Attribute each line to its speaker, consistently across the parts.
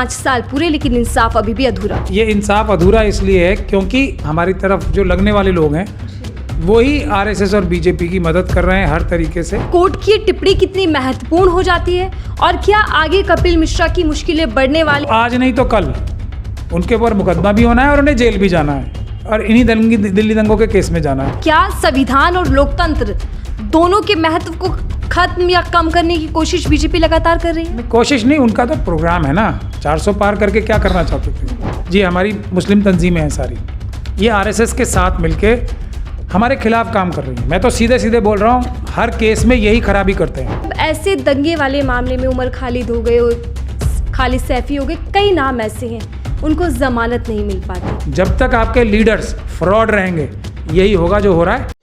Speaker 1: 5 साल पूरे लेकिन इंसाफ अभी भी अधूरा।
Speaker 2: ये इंसाफ अधूरा इसलिए है क्योंकि हमारी तरफ जो लगने वाले लोग हैं वही आरएसएस और बीजेपी की मदद कर रहे हैं हर तरीके से।
Speaker 1: कोर्ट की टिप्पणी कितनी महत्वपूर्ण हो जाती है और क्या आगे कपिल मिश्रा की मुश्किलें बढ़ने वाली?
Speaker 2: आज नहीं तो कल उनके ऊपर मुकदमा भी होना है और उन्हें जेल भी जाना है और इन्हीं दिल्ली दंगों के केस में जाना है।
Speaker 1: क्या संविधान और लोकतंत्र दोनों के महत्व को खत्म या कम करने की कोशिश बीजेपी लगातार कर रही है?
Speaker 2: कोशिश नहीं, उनका तो प्रोग्राम है ना। 400 पार करके क्या करना चाहते थे जी? हमारी मुस्लिम तंजीमें हैं सारी, ये आरएसएस के साथ मिलके हमारे खिलाफ काम कर रही है। मैं तो सीधे सीधे बोल रहा हूँ, हर केस में यही खराबी करते हैं।
Speaker 1: ऐसे दंगे वाले मामले में उमर खालिद हो गए और खालिद सैफी हो गए, कई नाम ऐसे हैं, उनको जमानत नहीं मिल पाती।
Speaker 2: जब तक आपके लीडर्स फ्रॉड रहेंगे यही होगा जो हो रहा है।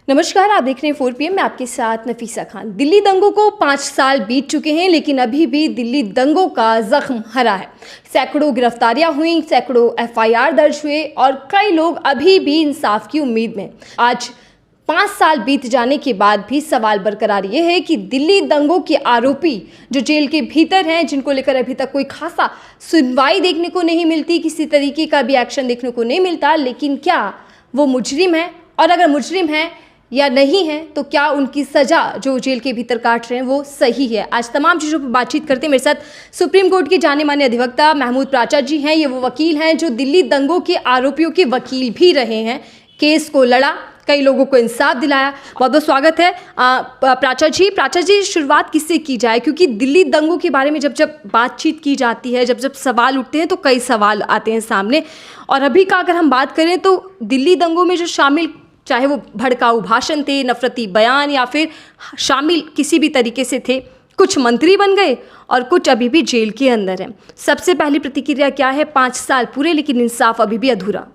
Speaker 1: नमस्कार, आप देख रहे हैं 4 PM, मैं आपके साथ नफीसा खान। दिल्ली दंगों को 5 साल बीत चुके हैं लेकिन अभी भी दिल्ली दंगों का जख्म हरा है। सैकड़ों गिरफ्तारियां हुई, सैकड़ों FIR दर्ज हुए और कई लोग अभी भी इंसाफ की उम्मीद में। आज 5 साल बीत जाने के बाद भी सवाल बरकरार ये है कि दिल्ली दंगों के आरोपी जो जेल के भीतर हैं, जिनको लेकर अभी तक कोई खासा सुनवाई देखने को नहीं मिलती, किसी तरीके का भी एक्शन देखने को नहीं मिलता, लेकिन क्या वो मुजरिम है? और अगर मुजरिम है या नहीं है तो क्या उनकी सज़ा जो जेल के भीतर काट रहे हैं वो सही है? आज तमाम चीज़ों पर बातचीत करते हैं। मेरे साथ सुप्रीम कोर्ट के जाने माने अधिवक्ता महमूद प्राचा जी हैं। ये वो वकील हैं जो दिल्ली दंगों के आरोपियों के वकील भी रहे हैं, केस को लड़ा, कई लोगों को इंसाफ दिलाया। बहुत बहुत स्वागत है प्राचा जी, शुरुआत किससे की जाए? क्योंकि दिल्ली दंगों के बारे में जब बातचीत की जाती है, जब सवाल उठते हैं तो कई सवाल आते हैं सामने। और अभी का अगर हम बात करें तो दिल्ली दंगों में जो शामिल, चाहे वो भड़काऊ भाषण थे, नफरती बयान या फिर शामिल किसी भी तरीके से थे, कुछ मंत्री बन गए और कुछ अभी भी जेल के अंदर हैं। सबसे पहली प्रतिक्रिया क्या है? 5 साल पूरे लेकिन इंसाफ अभी भी अधूरा।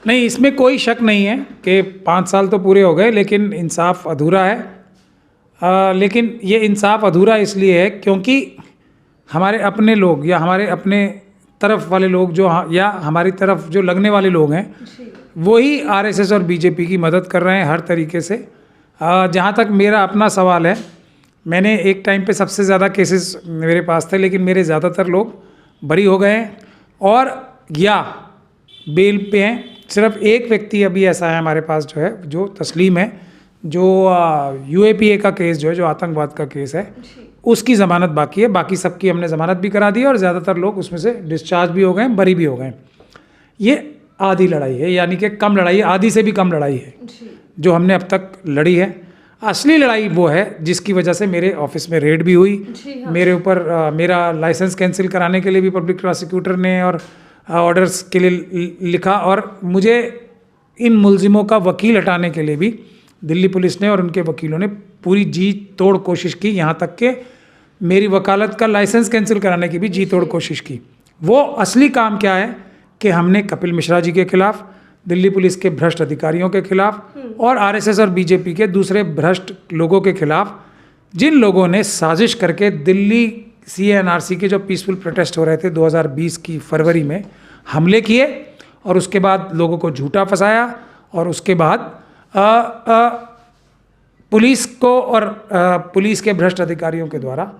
Speaker 2: नहीं, इसमें कोई शक नहीं है कि 5 साल तो पूरे हो गए लेकिन इंसाफ अधूरा है। लेकिन ये इंसाफ अधूरा इसलिए है क्योंकि हमारे अपने लोग या हमारे अपने तरफ वाले लोग जो या हमारी तरफ जो लगने वाले लोग हैं वही आरएसएस और बीजेपी की मदद कर रहे हैं हर तरीके से। जहाँ तक मेरा अपना सवाल है, मैंने एक टाइम पे सबसे ज़्यादा केसेस मेरे पास थे लेकिन मेरे ज़्यादातर लोग बरी हो गए हैं और या बेल पे हैं। सिर्फ एक व्यक्ति अभी ऐसा है हमारे पास जो है, जो तस्लीम है, जो UAPA का केस जो है, जो आतंकवाद का केस है, उसकी ज़मानत बाकी है। बाकी सबकी हमने ज़मानत भी करा दी है और ज़्यादातर लोग उसमें से डिस्चार्ज भी हो गए, बरी भी हो गए। ये आधी लड़ाई है, यानी कि कम लड़ाई है, आधी से भी कम लड़ाई है जो हमने अब तक लड़ी है। असली लड़ाई वो है जिसकी वजह से मेरे ऑफिस में रेड भी हुई, मेरे ऊपर मेरा लाइसेंस कैंसिल कराने के लिए भी पब्लिक प्रोसिक्यूटर ने और ऑर्डर्स के लिए लिखा और मुझे इन मुलजिमों का वकील हटाने के लिए भी दिल्ली पुलिस ने और उनके वकीलों ने पूरी जी तोड़ कोशिश की। यहाँ तक कि मेरी वकालत का लाइसेंस कैंसिल कराने की भी जी तोड़ कोशिश की। वो असली काम क्या है कि हमने कपिल मिश्रा जी के खिलाफ, दिल्ली पुलिस के भ्रष्ट अधिकारियों के खिलाफ और आरएसएस और बीजेपी के दूसरे भ्रष्ट लोगों के खिलाफ, जिन लोगों ने साजिश करके दिल्ली CA/NRC के जो पीसफुल प्रोटेस्ट हो रहे थे 2020 की फरवरी में हमले किए और उसके बाद लोगों को झूठा फंसाया और उसके बाद पुलिस को और पुलिस के भ्रष्ट अधिकारियों के द्वारा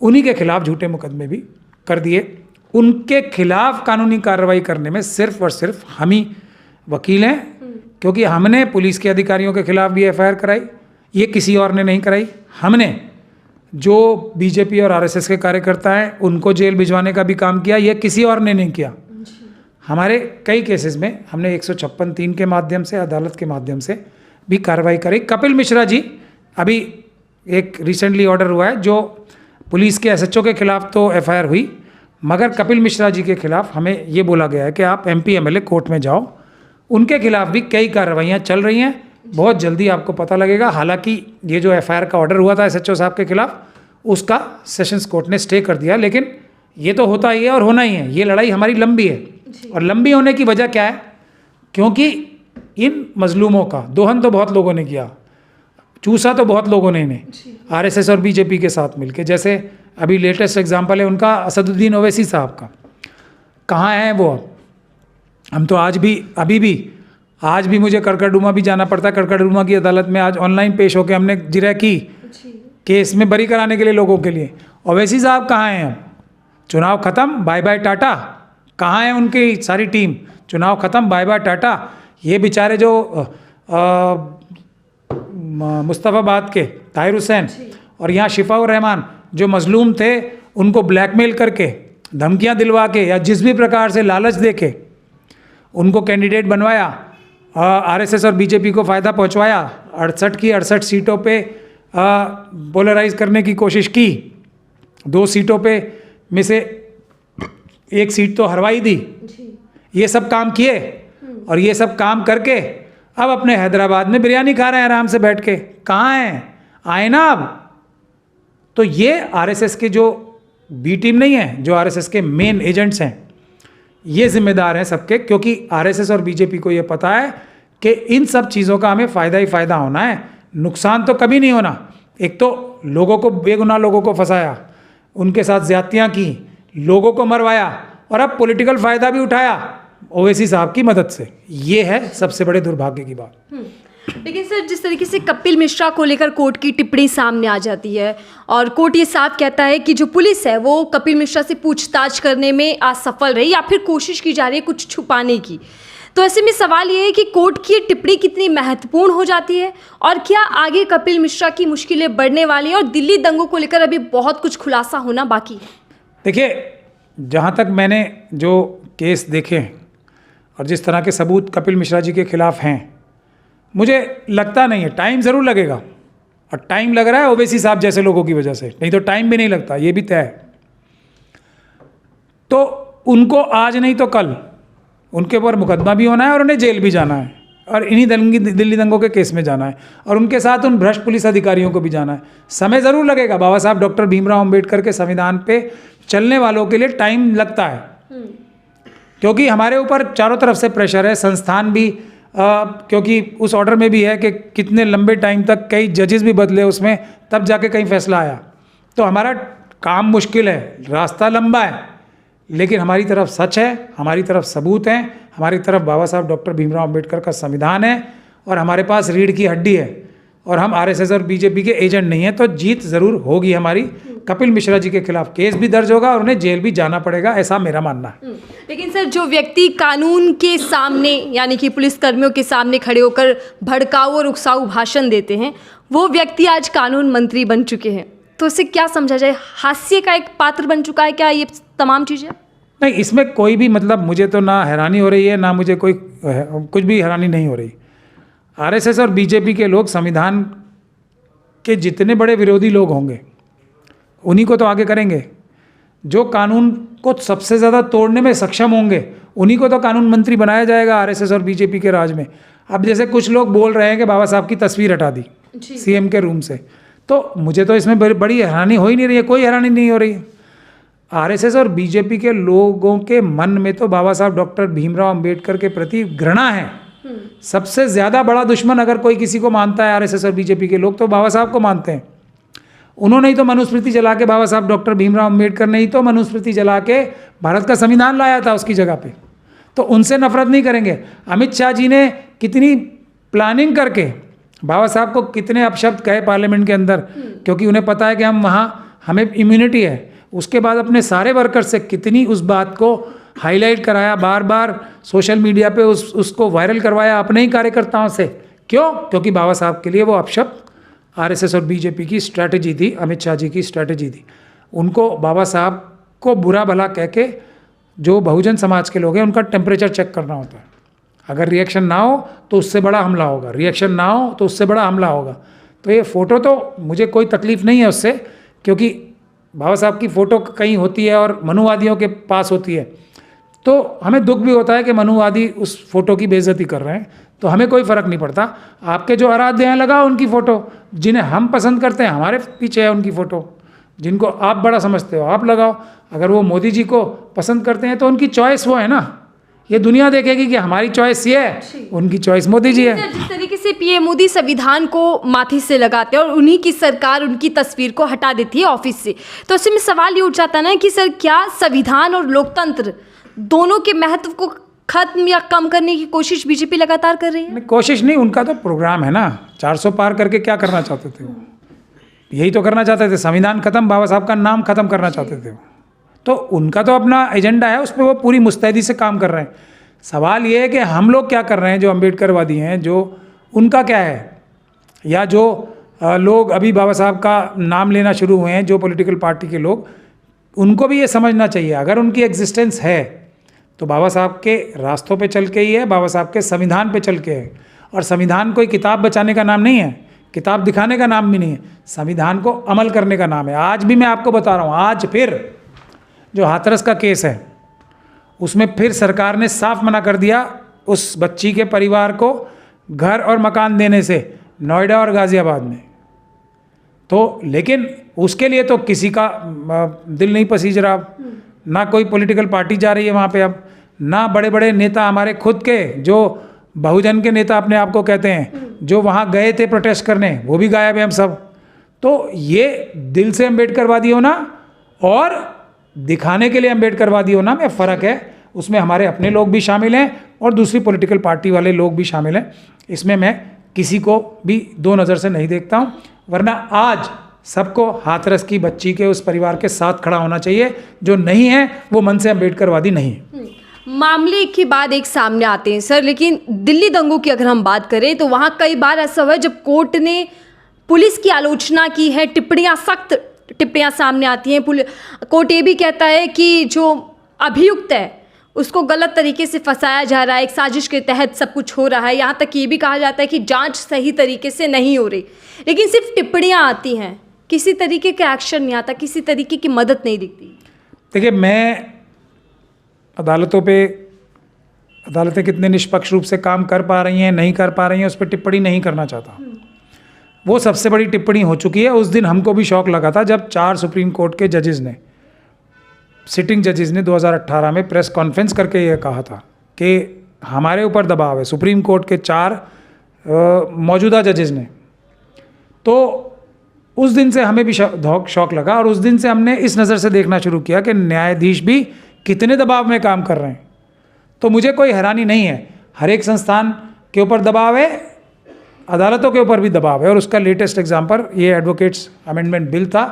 Speaker 2: उन्हीं के खिलाफ झूठे मुकदमे भी कर दिए। उनके खिलाफ कानूनी कार्रवाई करने में सिर्फ और सिर्फ हम ही वकील हैं, क्योंकि हमने पुलिस के अधिकारियों के खिलाफ भी FIR कराई, ये किसी और ने नहीं कराई। हमने जो बीजेपी और आरएसएस के कार्यकर्ता हैं उनको जेल भिजवाने का भी काम किया, ये किसी और ने नहीं किया। हमारे कई केसेस में हमने 156(3) के माध्यम से, अदालत के माध्यम से भी कार्रवाई करी। कपिल मिश्रा जी, अभी एक रिसेंटली ऑर्डर हुआ है जो पुलिस के SHO के खिलाफ तो FIR हुई, मगर कपिल मिश्रा जी के खिलाफ हमें ये बोला गया है कि आप MP MLA कोर्ट में जाओ। उनके खिलाफ भी कई कार्रवाइयाँ चल रही हैं, बहुत जल्दी आपको पता लगेगा। हालांकि ये जो FIR का ऑर्डर हुआ था SHO साहब के खिलाफ, उसका सेशंस कोर्ट ने स्टे कर दिया, लेकिन ये तो होता ही है और होना ही है। ये लड़ाई हमारी लंबी है और लंबी होने की वजह क्या है? क्योंकि इन मजलूमों का दोहन तो बहुत लोगों ने किया, चूसा तो बहुत लोगों ने इन्हें आरएसएस और बीजेपी के साथ मिलके। जैसे अभी लेटेस्ट एग्जांपल है उनका असदुद्दीन ओवैसी साहब का। कहाँ हैं वो? हम तो आज भी मुझे कड़कड़डूमा भी जाना पड़ता है। कड़कड़डूमा की अदालत में आज ऑनलाइन पेश होकर हमने जिरह की केस में बरी कराने के लिए लोगों के लिए, ओवैसी साहब कहाँ हैं अब? चुनाव ख़त्म, बाय बाय टाटा। कहाँ है उनकी सारी टीम? चुनाव ख़त्म, बाय बाय टाटा। ये बेचारे जो मुस्तफ़ाबाद के ताहिर हुसैन और यहाँ शिफाउर रहमान जो मजलूम थे, उनको ब्लैकमेल करके, धमकियाँ दिलवा के या जिस भी प्रकार से लालच दे के उनको कैंडिडेट बनवाया, आरएसएस और बीजेपी को फ़ायदा पहुंचवाया, 68 की 68 सीटों पे पोलराइज करने की कोशिश की, 2 सीटों पे में से 1 सीट तो हरवाई दी। ये सब काम किए और ये सब काम करके अब अपने हैदराबाद में बिरयानी खा रहे हैं आराम से बैठ के। कहाँ हैं? आए ना अब। तो ये आरएसएस के जो बी टीम नहीं है, जो आरएसएस के मेन एजेंट्स हैं, ये जिम्मेदार हैं सबके, क्योंकि आरएसएस और बीजेपी को ये पता है कि इन सब चीज़ों का हमें फ़ायदा ही फ़ायदा होना है, नुकसान तो कभी नहीं होना। एक तो लोगों को, बेगुनाह लोगों को फंसाया, उनके साथ ज़्यादतियाँ की, लोगों को मरवाया और अब पॉलिटिकल फ़ायदा भी उठाया ओवैसी साहब की मदद से। ये है सबसे बड़े दुर्भाग्य की बात।
Speaker 1: लेकिन सर, जिस तरीके से कपिल मिश्रा को लेकर कोर्ट की टिप्पणी सामने आ जाती है और कोर्ट ये साफ कहता है कि जो पुलिस है वो कपिल मिश्रा से पूछताछ करने में असफल रही या फिर कोशिश की जा रही है कुछ छुपाने की, तो ऐसे में सवाल ये है कि कोर्ट की टिप्पणी कितनी महत्वपूर्ण हो जाती है और क्या आगे कपिल मिश्रा की मुश्किलें बढ़ने वाली हैं और दिल्ली दंगों को लेकर अभी बहुत कुछ खुलासा होना बाकी है?
Speaker 2: देखिए, जहाँ तक मैंने जो केस देखे हैं और जिस तरह के सबूत कपिल मिश्रा जी के खिलाफ हैं, मुझे लगता नहीं है, टाइम ज़रूर लगेगा और टाइम लग रहा है ओवैसी साहब जैसे लोगों की वजह से, नहीं तो टाइम भी नहीं लगता, ये भी तय है। तो उनको आज नहीं तो कल उनके ऊपर मुकदमा भी होना है और उन्हें जेल भी जाना है और इन्हीं दिल्ली दंगों के केस में जाना है और उनके साथ उन भ्रष्ट पुलिस अधिकारियों को भी जाना है। समय ज़रूर लगेगा। बाबा साहब डॉक्टर भीमराव अम्बेडकर के संविधान पे चलने वालों के लिए टाइम लगता है, क्योंकि हमारे ऊपर चारों तरफ से प्रेशर है, संस्थान भी क्योंकि उस ऑर्डर में भी है कि कितने लंबे टाइम तक कई जजेस भी बदले उसमें, तब जाके कहीं फैसला आया। तो हमारा काम मुश्किल है, रास्ता लंबा है, लेकिन हमारी तरफ सच है, हमारी तरफ सबूत हैं, हमारी तरफ बाबा साहब डॉक्टर भीमराव अम्बेडकर का संविधान है और हमारे पास रीढ़ की हड्डी है और हम आरएसएस और बीजेपी के एजेंट नहीं हैं। तो जीत ज़रूर होगी हमारी। कपिल मिश्रा जी के खिलाफ केस भी दर्ज होगा और उन्हें जेल भी जाना पड़ेगा, ऐसा मेरा मानना है।
Speaker 1: लेकिन सर, जो व्यक्ति कानून के सामने यानी कि पुलिस कर्मियों के सामने खड़े होकर भड़काऊ और उकसाऊ भाषण देते हैं, वो व्यक्ति आज कानून मंत्री बन चुके हैं, तो इसे क्या समझा जाए? हास्य का एक पात्र बन चुका है क्या ये तमाम चीज़ें?
Speaker 2: नहीं, इसमें कोई भी मतलब मुझे तो ना हैरानी हो रही है, ना मुझे कोई कुछ भी हैरानी नहीं हो रही। आरएसएस और बीजेपी के लोग संविधान के जितने बड़े विरोधी लोग होंगे उन्हीं को तो आगे करेंगे। जो कानून को सबसे ज़्यादा तोड़ने में सक्षम होंगे उन्हीं को तो कानून मंत्री बनाया जाएगा आरएसएस और बीजेपी के राज में। अब जैसे कुछ लोग बोल रहे हैं कि बाबा साहब की तस्वीर हटा दी सीएम के रूम से, तो मुझे तो इसमें बड़ी हैरानी हो ही नहीं रही है, कोई हैरानी नहीं हो रही है। आरएसएस और बीजेपी के लोगों के मन में तो बाबा साहब डॉक्टर भीमराव अम्बेडकर के प्रति घृणा है। सबसे ज़्यादा बड़ा दुश्मन अगर कोई किसी को मानता है आरएसएस और बीजेपी के लोग, तो बाबा साहब को मानते हैं। उन्होंने ही तो मनुस्मृति जला के, बाबा साहब डॉक्टर भीमराव अम्बेडकर ने ही तो मनुस्मृति जला के भारत का संविधान लाया था उसकी जगह पे, तो उनसे नफरत नहीं करेंगे। अमित शाह जी ने कितनी प्लानिंग करके बाबा साहब को कितने अपशब्द कहे पार्लियामेंट के अंदर, क्योंकि उन्हें पता है कि हम वहाँ हमें इम्यूनिटी है। उसके बाद अपने सारे वर्कर्स से कितनी उस बात को हाईलाइट कराया, बार बार सोशल मीडिया पे उसको वायरल करवाया अपने ही कार्यकर्ताओं से। क्यों? क्योंकि बाबा साहब के लिए वो अपशब्द आरएसएस और बीजेपी की स्ट्रैटेजी थी, अमित शाह जी की स्ट्रैटेजी थी। उनको बाबा साहब को बुरा भला कह के जो बहुजन समाज के लोग हैं उनका टेम्परेचर चेक करना होता है। अगर रिएक्शन ना हो तो उससे बड़ा हमला होगा, रिएक्शन ना हो तो उससे बड़ा हमला होगा। तो ये फ़ोटो तो मुझे कोई तकलीफ़ नहीं है उससे, क्योंकि बाबा साहब की फ़ोटो कहीं होती है और मनुवादियों के पास होती है, तो हमें दुख भी होता है कि मनुवादी उस फ़ोटो की बेइज्जती कर रहे हैं, तो हमें कोई फ़र्क नहीं पड़ता। आपके जो आराध्य हैं लगाओ उनकी फ़ोटो, जिन्हें हम पसंद करते हैं हमारे पीछे है उनकी फ़ोटो, जिनको आप बड़ा समझते हो आप लगाओ। अगर वो मोदी जी को पसंद करते हैं तो उनकी चॉइस वो है ना, ये दुनिया देखेगी कि हमारी चॉइस ये है, उनकी चॉइस मोदी जी है।
Speaker 1: जिस तरीके से पीएम मोदी संविधान को माथे से लगाते हैं और उन्हीं की सरकार उनकी तस्वीर को हटा देती है ऑफिस से, तो उसमें सवाल ये उठ जाता है ना कि सर, क्या संविधान और लोकतंत्र दोनों के महत्व को खत्म या कम करने की कोशिश बीजेपी लगातार कर रही है?
Speaker 2: कोशिश नहीं, उनका तो प्रोग्राम है ना। 400 पार करके क्या करना चाहते थे वो? यही तो करना चाहते थे, संविधान खत्म, बाबा साहब का नाम खत्म करना चाहते थे वो। तो उनका तो अपना एजेंडा है, उस पर वो पूरी मुस्तैदी से काम कर रहे हैं। सवाल ये है कि हम लोग क्या कर रहे हैं, जो अम्बेडकरवादी हैं, जो उनका क्या है, या जो लोग अभी बाबा साहब का नाम लेना शुरू हुए हैं, जो पॉलिटिकल पार्टी के लोग, उनको भी ये समझना चाहिए अगर उनकी एग्जिस्टेंस है तो बाबा साहब के रास्तों पे चल के ही है, बाबा साहब के संविधान पे चल के है। और संविधान कोई किताब बचाने का नाम नहीं है, किताब दिखाने का नाम भी नहीं है, संविधान को अमल करने का नाम है। आज भी मैं आपको बता रहा हूँ, आज फिर जो हाथरस का केस है उसमें फिर सरकार ने साफ मना कर दिया उस बच्ची के परिवार को घर और मकान देने से, नोएडा और गाज़ियाबाद में। तो लेकिन उसके लिए तो किसी का दिल नहीं पसीज रहा, ना कोई पॉलिटिकल पार्टी जा रही है वहाँ पे अब, ना बड़े बड़े नेता हमारे खुद के जो बहुजन के नेता अपने आप को कहते हैं, जो वहाँ गए थे प्रोटेस्ट करने, वो भी गायब है हम सब। तो ये दिल से अम्बेडकरवादी होना और दिखाने के लिए अम्बेडकरवादी होना में फ़र्क है। उसमें हमारे अपने लोग भी शामिल हैं और दूसरी पॉलिटिकल पार्टी वाले लोग भी शामिल हैं। इसमें मैं किसी को भी दो नज़र से नहीं देखता हूँ, वरना आज सबको हाथरस की बच्ची के उस परिवार के साथ खड़ा होना चाहिए। जो नहीं है वो मन से अम्बेडकरवादी नहीं है।
Speaker 1: मामले एक के बाद एक सामने आते हैं सर, लेकिन दिल्ली दंगों की अगर हम बात करें तो वहाँ कई बार ऐसा हुआ है जब कोर्ट ने पुलिस की आलोचना की है, सख्त टिप्पणियाँ सामने आती हैं। कोर्ट ये भी कहता है कि जो अभियुक्त है उसको गलत तरीके से फंसाया जा रहा है, एक साजिश के तहत सब कुछ हो रहा है। यहाँ तक ये भी कहा जाता है कि जांच सही तरीके से नहीं हो रही, लेकिन सिर्फ टिप्पणियाँ आती हैं, किसी तरीके का एक्शन नहीं आता, किसी तरीके की मदद नहीं दिखती।
Speaker 2: देखिए, मैं अदालतें कितने निष्पक्ष रूप से काम कर पा रही हैं, नहीं कर पा रही हैं, उस पर टिप्पणी नहीं करना चाहता। वो सबसे बड़ी टिप्पणी हो चुकी है। उस दिन हमको भी शौक लगा था जब 4 सुप्रीम कोर्ट के जजेस ने, सिटिंग जजेस ने 2018 में प्रेस कॉन्फ्रेंस करके ये कहा था कि हमारे ऊपर दबाव है, सुप्रीम कोर्ट के 4 मौजूदा जजेस ने। तो उस दिन से हमें भी शौक लगा और उस दिन से हमने इस नज़र से देखना शुरू किया कि न्यायाधीश भी कितने दबाव में काम कर रहे हैं। तो मुझे कोई हैरानी नहीं है, हर एक संस्थान के ऊपर दबाव है, अदालतों के ऊपर भी दबाव है। और उसका लेटेस्ट एग्जाम्पल ये एडवोकेट्स अमेंडमेंट बिल था,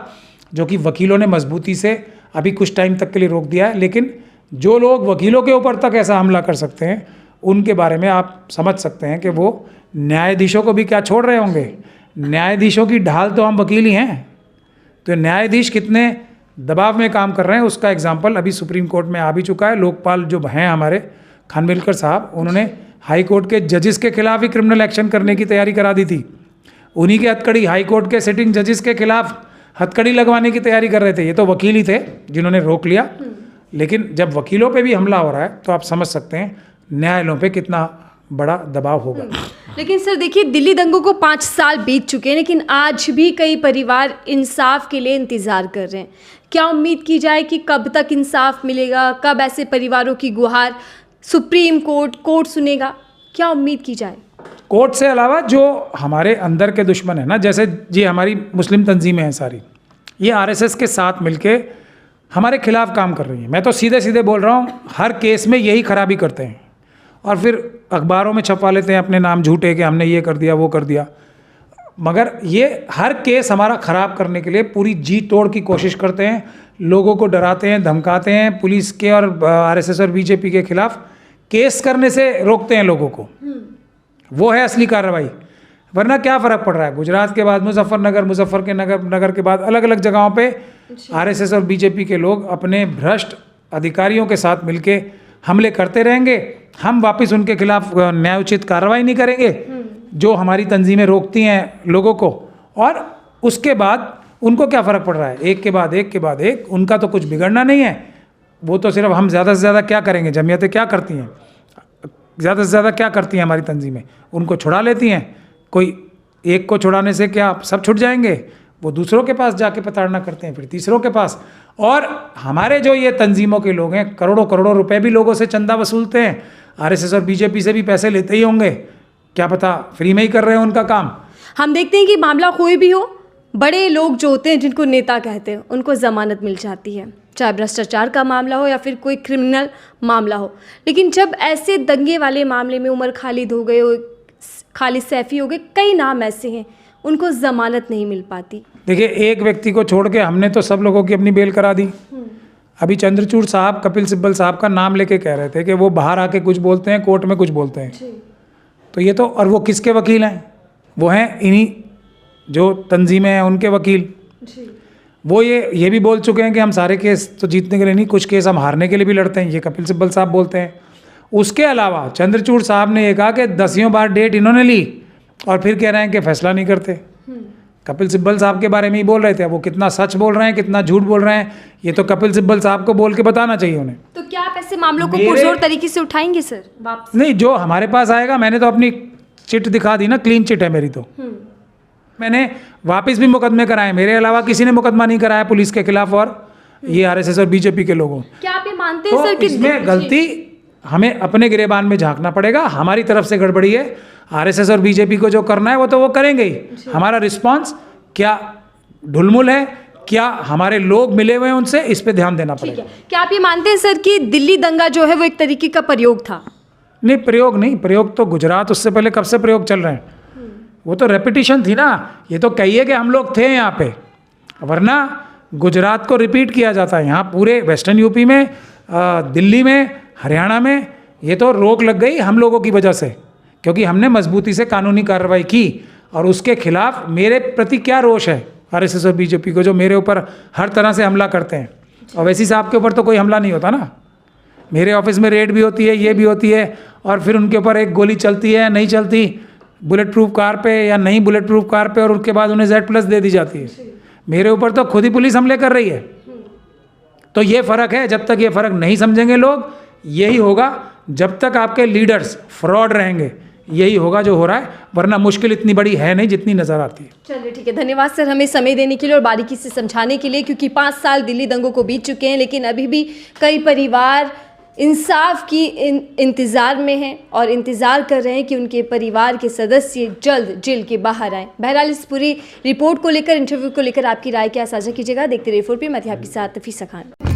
Speaker 2: जो कि वकीलों ने मजबूती से अभी कुछ टाइम तक के लिए रोक दिया है। लेकिन जो लोग वकीलों के ऊपर तक ऐसा हमला कर सकते हैं, उनके बारे में आप समझ सकते हैं कि वो न्यायाधीशों को भी क्या छोड़ रहे होंगे। न्यायाधीशों की ढाल तो हम वकील ही हैं, तो न्यायाधीश कितने दबाव में काम कर रहे हैं उसका एग्जाम्पल अभी सुप्रीम कोर्ट में आ भी चुका है। लोकपाल जो हैं हमारे खानविलकर साहब, उन्होंने हाई कोर्ट के जजेस के खिलाफ ही क्रिमिनल एक्शन करने की तैयारी करा दी थी। उन्हीं के हथकड़ी हाई कोर्ट के सिटिंग जजेस के खिलाफ हथकड़ी लगवाने की तैयारी कर रहे थे। ये तो वकील ही थे जिन्होंने रोक लिया। लेकिन जब वकीलों पे भी हमला हो रहा है तो आप समझ सकते हैं न्यायालयों पे कितना बड़ा दबाव होगा।
Speaker 1: लेकिन सर देखिए, दिल्ली दंगों को 5 साल बीत चुके हैं, लेकिन आज भी कई परिवार इंसाफ के लिए इंतज़ार कर रहे हैं। क्या उम्मीद की जाए कि कब तक इंसाफ मिलेगा, कब ऐसे परिवारों की गुहार सुप्रीम कोर्ट सुनेगा, क्या उम्मीद की जाए?
Speaker 2: कोर्ट से अलावा जो हमारे अंदर के दुश्मन है ना, जैसे ये हमारी मुस्लिम तंजीमें हैं सारी, ये आरएसएस के साथ मिलके हमारे खिलाफ काम कर रही हैं। मैं तो सीधे सीधे बोल रहा हूँ, हर केस में यही खराबी करते हैं और फिर अखबारों में छपवा लेते हैं अपने नाम झूठे कि हमने ये कर दिया वो कर दिया। मगर ये हर केस हमारा ख़राब करने के लिए पूरी जी तोड़ की कोशिश करते हैं, लोगों को डराते हैं, धमकाते हैं, पुलिस के और आरएसएस और बीजेपी के खिलाफ केस करने से रोकते हैं लोगों को। वो है असली कार्रवाई। वरना क्या फ़र्क पड़ रहा है, गुजरात के बाद मुजफ्फरनगर के बाद अलग अलग जगहों पे आरएसएस और बीजेपी के लोग अपने भ्रष्ट अधिकारियों के साथ मिलके हमले करते रहेंगे। हम वापस उनके खिलाफ न्यायोचित कार्रवाई नहीं करेंगे जो हमारी तंजीमें रोकती हैं लोगों को, और उसके बाद उनको क्या फ़र्क पड़ रहा है, एक के बाद एक, उनका तो कुछ बिगड़ना नहीं है। वो तो सिर्फ हम ज़्यादा से ज़्यादा क्या करेंगे, जमीयतें क्या करती हैं, ज़्यादा से ज़्यादा क्या करती हैं हमारी तंजीमें, उनको छुड़ा लेती हैं। कोई एक को छुड़ाने से क्या सब छुट जाएंगे, वो दूसरों के पास जाके प्रताड़ना करते हैं, फिर तीसरों के पास। और हमारे जो ये तंजीमों के लोग हैं, करोड़ों रुपए भी लोगों से चंदा वसूलते हैं, आरएसएस और बीजेपी से भी पैसे लेते ही होंगे, क्या पता फ्री में ही कर रहे हैं उनका काम।
Speaker 1: हम देखते हैं कि मामला कोई भी हो, बड़े लोग जो होते हैं जिनको नेता कहते हैं, उनको ज़मानत मिल जाती है, चाहे भ्रष्टाचार का मामला हो या फिर कोई क्रिमिनल मामला हो। लेकिन जब ऐसे दंगे वाले मामले में उमर खालिद हो गए, खालिद सैफी हो गए, कई नाम ऐसे हैं, उनको जमानत नहीं मिल पाती?
Speaker 2: देखिए, एक व्यक्ति को छोड़ के हमने तो सब लोगों की अपनी बेल करा दी। अभी चंद्रचूड़ साहब कपिल सिब्बल साहब का नाम लेके कह रहे थे कि वो बाहर आके कुछ बोलते हैं, कोर्ट में कुछ बोलते हैं। तो ये तो, और वो किसके वकील हैं? वो हैं इन्हीं जो तंजीमें हैं उनके वकील। वो ये भी बोल चुके हैं कि हम सारे केस तो जीतने के लिए नहीं, कुछ केस हम हारने के लिए भी लड़ते हैं। ये कपिल सिब्बल साहब बोलते हैं। उसके अलावा चंद्रचूड़ साहब ने ये कहा कि 10 बार डेट इन्होंने ली और फिर कह रहे हैं कि फैसला नहीं करते। कपिल सिब्बल साहब के बारे में ही बोल रहे थे। वो कितना सच बोल रहे हैं, कितना झूठ बोल रहे हैं, ये तो कपिल सिब्बल साहब को बोल के बताना चाहिए उन्हें।
Speaker 1: तो क्या आप ऐसे मामलों को पुरजोर तरीके से उठाएंगे सर वापस?
Speaker 2: नहीं, जो हमारे पास आएगा, मैंने तो अपनी चिट दिखा दी ना, क्लीन चिट है मेरी। तो मैंने वापस भी मुकदमे कराए, मेरे अलावा किसी ने मुकदमा नहीं कराया पुलिस के खिलाफ और ये आरएसएस और बीजेपी के लोगों।
Speaker 1: क्या आप ये मानते हैं
Speaker 2: तो
Speaker 1: सर कि
Speaker 2: इसमें गलती हमें अपने गिरेबान में झांकना पड़ेगा। हमारी तरफ से गड़बड़ी है, आरएसएस और बीजेपी को जो करना है वो तो वो करेंगे ही। हमारा रिस्पांस क्या ढुलमुल है, क्या हमारे लोग मिले हुए हैं उनसे, इस पे ध्यान देना पड़ेगा।
Speaker 1: क्या आप ये मानते हैं सर कि दिल्ली दंगा जो है वो एक तरीके का प्रयोग था?
Speaker 2: नहीं, प्रयोग नहीं, प्रयोग तो गुजरात, उससे पहले कब से प्रयोग चल रहे हैं। वो तो रेपिटेशन थी ना। ये तो कहिए कि हम लोग थे यहाँ पे, वरना गुजरात को रिपीट किया जाता है। यहाँ पूरे वेस्टर्न यूपी में, दिल्ली में, हरियाणा में ये तो रोक लग गई हम लोगों की वजह से, क्योंकि हमने मजबूती से कानूनी कार्रवाई की। और उसके खिलाफ मेरे प्रति क्या रोष है आरएसएस और बीजेपी को, जो मेरे ऊपर हर तरह से हमला करते हैं। ओवैसी साहब के ऊपर तो कोई हमला नहीं होता ना। मेरे ऑफिस में रेड भी होती है, ये भी होती है, और फिर उनके ऊपर एक गोली चलती है, नहीं चलती, बुलेट प्रूफ कार पे या नहीं बुलेट प्रूफ कार पे, और उसके बाद उन्हें Z+ दे दी जाती है। मेरे ऊपर तो खुद ही पुलिस हमले कर रही है। तो ये फ़र्क है। जब तक ये फ़र्क नहीं समझेंगे लोग, यही होगा। जब तक आपके लीडर्स फ्रॉड रहेंगे, यही होगा जो हो रहा है। वरना मुश्किल इतनी बड़ी है नहीं जितनी नज़र आती है।
Speaker 1: चलिए ठीक है, धन्यवाद सर हमें समय देने के लिए और बारीकी से समझाने के लिए, क्योंकि 5 साल दिल्ली दंगों को बीत चुके हैं, लेकिन अभी भी कई परिवार इंसाफ की इंतज़ार में हैं और इंतज़ार कर रहे हैं कि उनके परिवार के सदस्य जल्द जेल के बाहर आएँ। बहरहाल इस पूरी रिपोर्ट को लेकर, इंटरव्यू को लेकर आपकी राय क्या साझा कीजिएगा। देखते रहिए 4PM, मैं थी आपके साथ नफीसा खान।